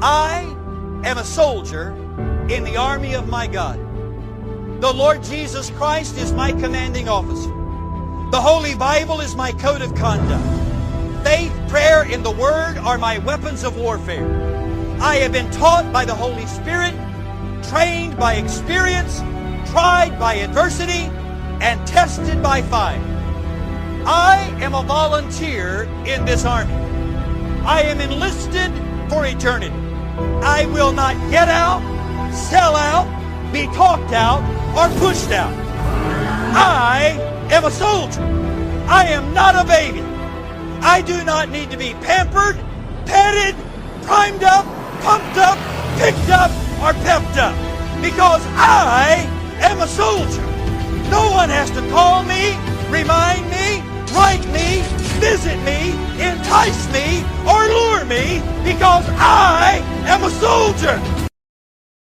I am a soldier in the army of my God. The Lord Jesus Christ is my commanding officer. The Holy Bible is my code of conduct. Faith, prayer, and the Word are my weapons of warfare. I have been taught by the Holy Spirit, trained by experience, tried by adversity, and tested by fire. I am a volunteer in this army. I am enlisted for eternity. I will not get out, sell out, be talked out, or pushed out. I am a soldier. I am not a baby. I do not need to be pampered, petted, primed up, pumped up, picked up, or pepped up, because I am a soldier. No one has to call me, remind me, write me, visit me, entice me, or lure me, because I am a soldier.